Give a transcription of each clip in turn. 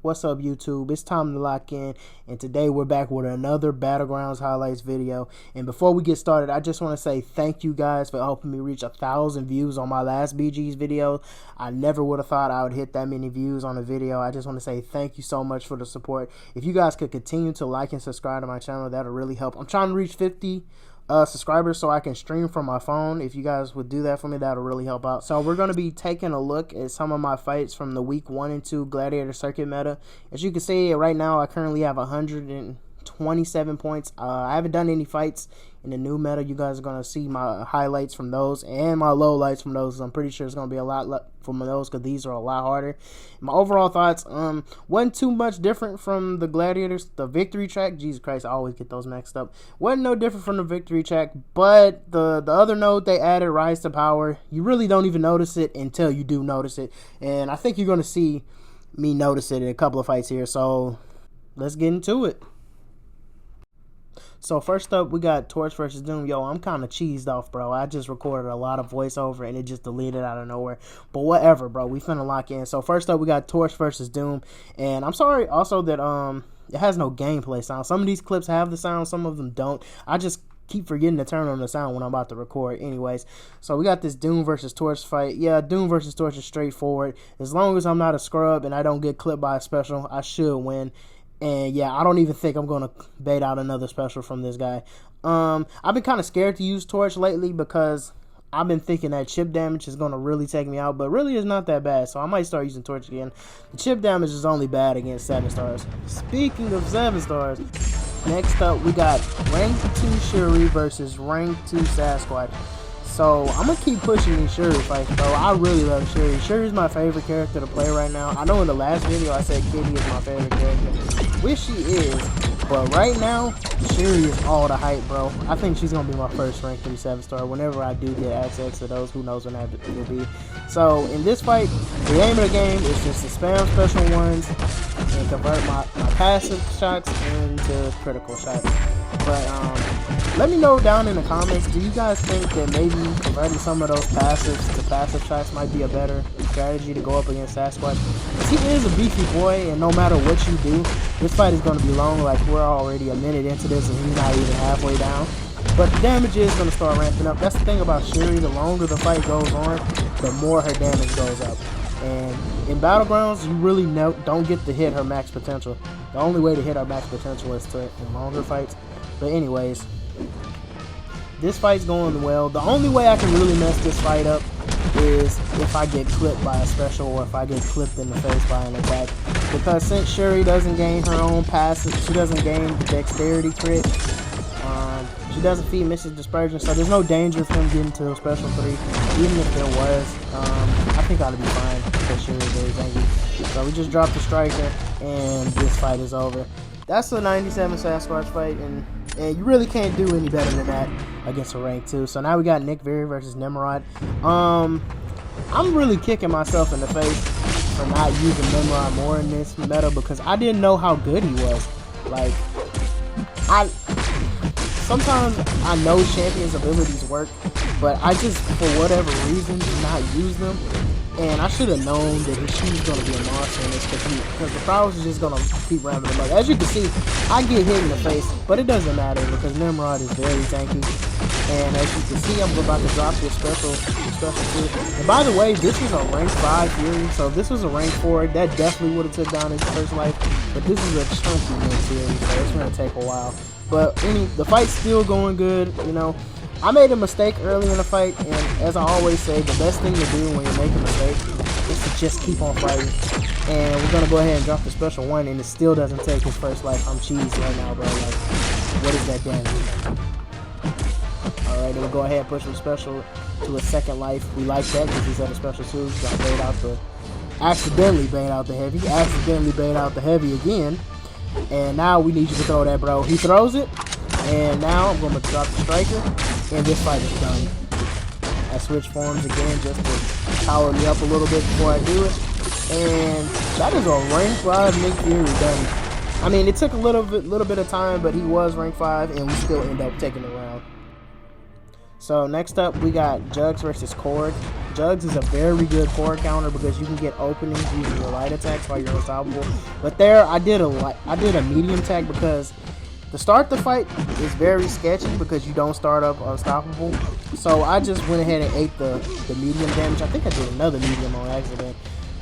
What's up, YouTube? It's time to lock in, and today we're back with another Battlegrounds highlights video. And before we get started, I just want to say thank you guys for helping me reach 1,000 views on my last BG's video. I never would have thought I would hit that many views on a video. I just want to say thank you so much for the support. If you guys could continue to like and subscribe to my channel, that'll really help. I'm trying to reach 50 subscribers so I can stream from my phone. If you guys would do that for me, that'll really help out. So we're going to be taking a look at some of my fights from the week 1 and 2 Gladiator Circuit meta. As you can see right now, I currently have 127 points. I haven't done any fights in the new meta. You guys are going to see my highlights from those and my lowlights from those. I'm pretty sure it's going to be a lot from those because these are a lot harder. My overall thoughts wasn't too much different from the Gladiators. The victory track, Jesus Christ, I always get those mixed up. Wasn't no different from the victory track, but the other node they added, Rise to Power, you really don't even notice it until you do notice it. And I think you're going to see me notice it in a couple of fights here. So let's get into it. So first up, we got Torch versus Doom. Yo, I'm kind of cheesed off, bro. I just recorded a lot of voiceover and it just deleted out of nowhere. But whatever, bro. We finna lock in. So first up, we got Torch versus Doom. And I'm sorry also that it has no gameplay sound. Some of these clips have the sound, some of them don't. I just keep forgetting to turn on the sound when I'm about to record. Anyways, so we got this Doom versus Torch fight. Yeah, Doom versus Torch is straightforward. As long as I'm not a scrub and I don't get clipped by a special, I should win. And yeah, I don't even think I'm going to bait out another special from this guy. I've been kind of scared to use Torch lately because I've been thinking that chip damage is going to really take me out. But really, it's not that bad. So I might start using Torch again. The chip damage is only bad against 7 stars. Speaking of 7 stars, next up, we got Rank 2 Shuri versus Rank 2 Sasquatch. So I'm going to keep pushing these Shuri fights, bro. I really love Shuri. Shuri's my favorite character to play right now. I know in the last video I said Kitty is my favorite character, which she is, but right now Shuri is all the hype, bro. I think she's going to be my first rank 3 7-star whenever I do get access to those. Who knows when that will be. So in this fight, the aim of the game is just to spam special ones and convert my passive shots into critical shots. But let me know down in the comments, do you guys think that maybe converting some of those passives to passive shots might be a better strategy to go up against Sasquatch? He is a beefy boy, and no matter what you do, this fight is going to be long. Like, we're already a minute into this, and he's not even halfway down. But the damage is going to start ramping up. That's the thing about Shuri. The longer the fight goes on, the more her damage goes up. And in Battlegrounds, you really don't get to hit her max potential. The only way to hit her max potential is in longer fights. But anyways, this fight's going well. The only way I can really mess this fight up is if I get clipped by a special or if I get clipped in the face by an attack. Because since Shuri doesn't gain her own passive, she doesn't gain the dexterity crit, she doesn't feed Mrs. Dispersion, so there's no danger of him getting to a special 3. Even if there was, I think I'd be fine because Shuri is very tanky. So we just dropped the striker and this fight is over. That's a 97 Sasquatch fight, and you really can't do any better than that against a rank 2. So now we got Nick Fury versus Nimrod. I'm really kicking myself in the face for not using Nimrod more in this meta because I didn't know how good he was. Like, sometimes I know champions' abilities work, but I just, for whatever reason, did not use them. And I should have known that she's going to be a monster in this because the prowess is just going to keep ramping him up. As you can see, I get hit in the face, but it doesn't matter because Nimrod is very tanky. And as you can see, I'm about to drop this special 2. And by the way, this is a rank 5 Fury, so if this was a rank 4, that definitely would have took down his first life. But this is a chunky mid Fury, so it's going to take a while. But the fight's still going good, you know. I made a mistake early in the fight, and as I always say, the best thing to do when you make a mistake is to just keep on fighting. And we're going to go ahead and drop the special 1, and it still doesn't take his first life. I'm cheesed right now, bro. Like, what is that damage? Alright, then we'll go ahead and push him special to a second life. We like that because he's at a special 2. He's got to bait out accidentally bait out the heavy. Accidentally bait out the heavy again. And now we need you to throw that, bro. He throws it. And now I'm going to drop the striker, and this fight is done. I switch forms again just to power me up a little bit before I do it. And that is a rank 5 Nick Fury done. I mean, it took a little bit of time, but he was rank 5, and we still end up taking the round. So next up, we got Jugs versus Korg. Jugs is a very good core counter because you can get openings using your light attacks while you're unstoppable. But there, I did a medium attack because to start the fight is very sketchy because you don't start up unstoppable. So I just went ahead and ate the medium damage. I think I did another medium on accident.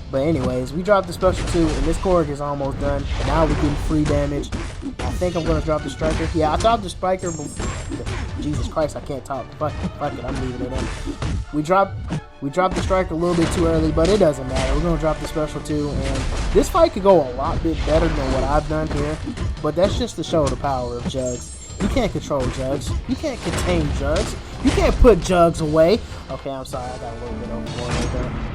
But anyways, we dropped the special 2, and this Korg is almost done. Now we're getting free damage. I think I'm going to drop the striker. Yeah, I dropped the striker before. Jesus Christ, I can't talk. Fuck it, I'm leaving it in. We dropped the striker a little bit too early, but it doesn't matter. We're going to drop the special 2, and this fight could go a lot bit better than what I've done here. But that's just to show the power of Jugs. You can't control Jugs. You can't contain Jugs. You can't put Jugs away. Okay, I'm sorry. I got a little bit overboard right there.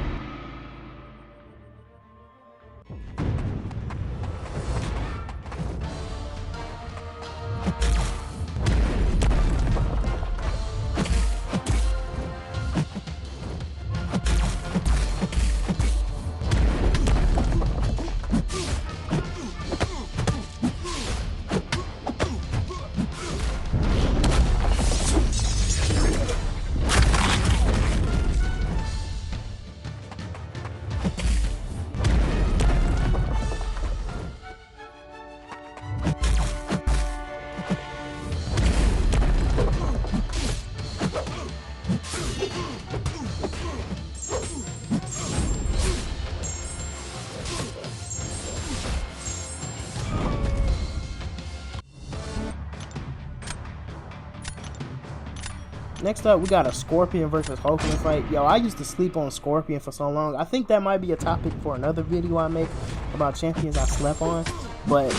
Next up, we got a Scorpion versus Hulkling fight. Yo, I used to sleep on Scorpion for so long. I think that might be a topic for another video I make about champions I slept on. But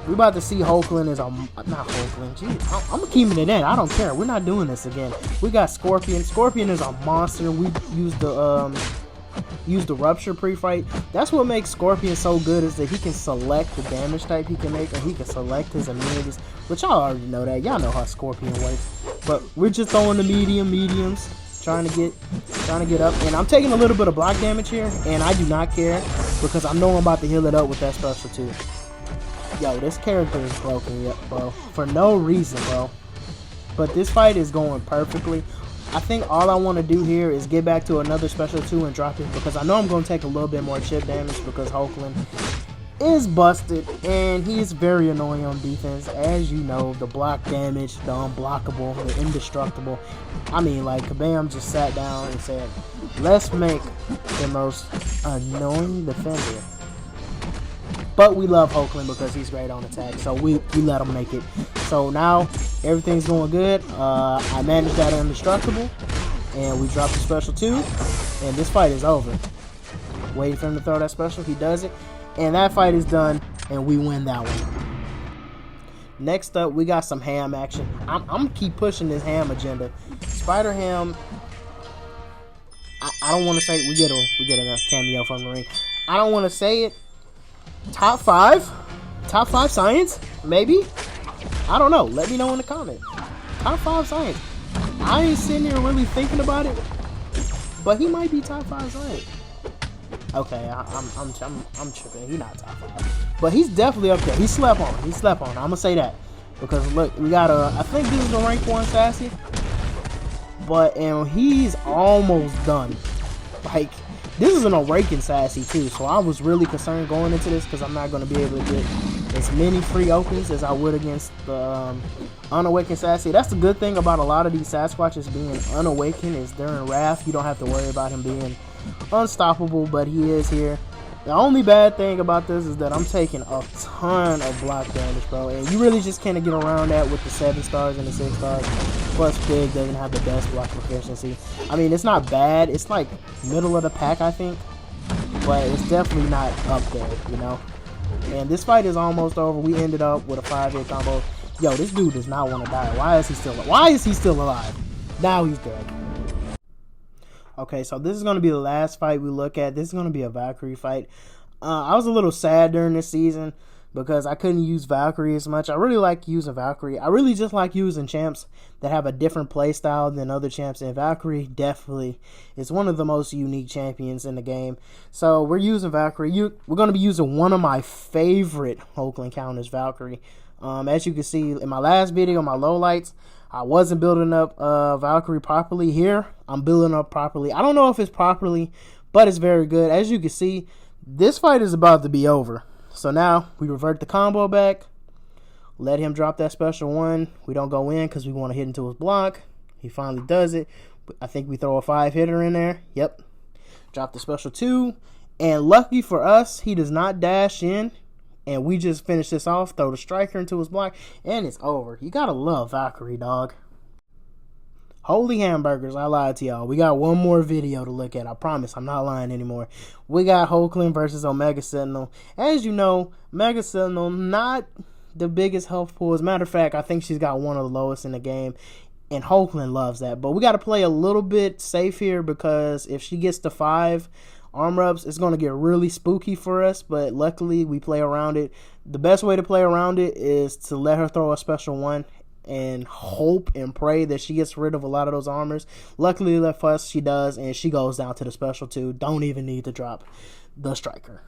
we about to see Hulkling is a... Not Hulkling. Jeez, I'm keeping it in. I don't care. We're not doing this again. We got Scorpion. Scorpion is a monster. We used the Rupture pre-fight. That's what makes Scorpion so good, is that he can select the damage type he can make, or he can select his immunities, which y'all already know that. Y'all know how Scorpion works. But we're just throwing the mediums, trying to get up. And I'm taking a little bit of block damage here, and I do not care because I know I'm about to heal it up with that special 2. Yo, this character is broken, yep, bro. For no reason, bro. But this fight is going perfectly. I think all I want to do here is get back to another special 2 and drop it, because I know I'm going to take a little bit more chip damage because Hulkling is busted and he is very annoying on defense. As you know, the block damage, the unblockable, the indestructible. I mean, like, Kabam just sat down and said, let's make the most annoying defender. But we love Hulkling because he's great on attack, so we let him make it. So now everything's going good. I managed that indestructible, and we dropped the special 2, and this fight is over. Waiting for him to throw that special, he does it, and that fight is done, and we win that one. Next up, we got some ham action. I'm gonna keep pushing this ham agenda. Spider Ham. I don't want to say we get a cameo from the ring. I don't want to say it. Top 5 science, maybe. I don't know. Let me know in the comments. Top 5 science. I ain't sitting here really thinking about it, but he might be top 5 science. Okay, I'm tripping. He's not top 5, but he's definitely up there. He slept on. I'm gonna say that because look, we got I think this is a rank 1 sassy, and he's almost done. Like, this is an awakened sassy too, so I was really concerned going into this because I'm not going to be able to get as many free opens as I would against the unawakened sassy. That's the good thing about a lot of these Sasquatches being unawakened, is during Wrath you don't have to worry about him being unstoppable, but he is here. The only bad thing about this is that I'm taking a ton of block damage, bro, and you really just can't get around that with the 7 stars and the 6 stars. Plus, Pig doesn't have the best block proficiency. I mean, it's not bad. It's like middle of the pack, I think, but it's definitely not up there, you know. And this fight is almost over. We ended up with a 5-hit combo. Yo, this dude does not want to die. Why is he still alive? Now he's dead. Okay, so this is going to be the last fight we look at. This is going to be a Valkyrie fight. I was a little sad during this season because I couldn't use Valkyrie as much. I really like using Valkyrie. I really just like using champs that have a different play style than other champs, and Valkyrie definitely is one of the most unique champions in the game. So we're using Valkyrie. We're going to be using one of my favorite Hulkling counters, Valkyrie. As you can see in my last video, my lowlights, I wasn't building up Valkyrie properly. Here, I'm building up properly. I don't know if it's properly, but it's very good. As you can see, this fight is about to be over. So now we revert the combo back. Let him drop that special one. We don't go in because we want to hit into his block. He finally does it. I think we throw a 5-hitter in there. Yep. Drop the special 2. And lucky for us, he does not dash in. And we just finish this off. Throw the striker into his block. And it's over. You gotta love Valkyrie, dog. Holy hamburgers, I lied to y'all. We got one more video to look at. I promise, I'm not lying anymore. We got Hulkling versus Omega Sentinel. As you know, Mega Sentinel, not the biggest health pool. As a matter of fact, I think she's got one of the lowest in the game. And Hulkling loves that. But we got to play a little bit safe here because if she gets to 5 armor ups, it's going to get really spooky for us. But luckily, we play around it. The best way to play around it is to let her throw a special 1 and hope and pray that she gets rid of a lot of those armors. Luckily for us, she does, and she goes down to the special 2. Don't even need to drop the striker.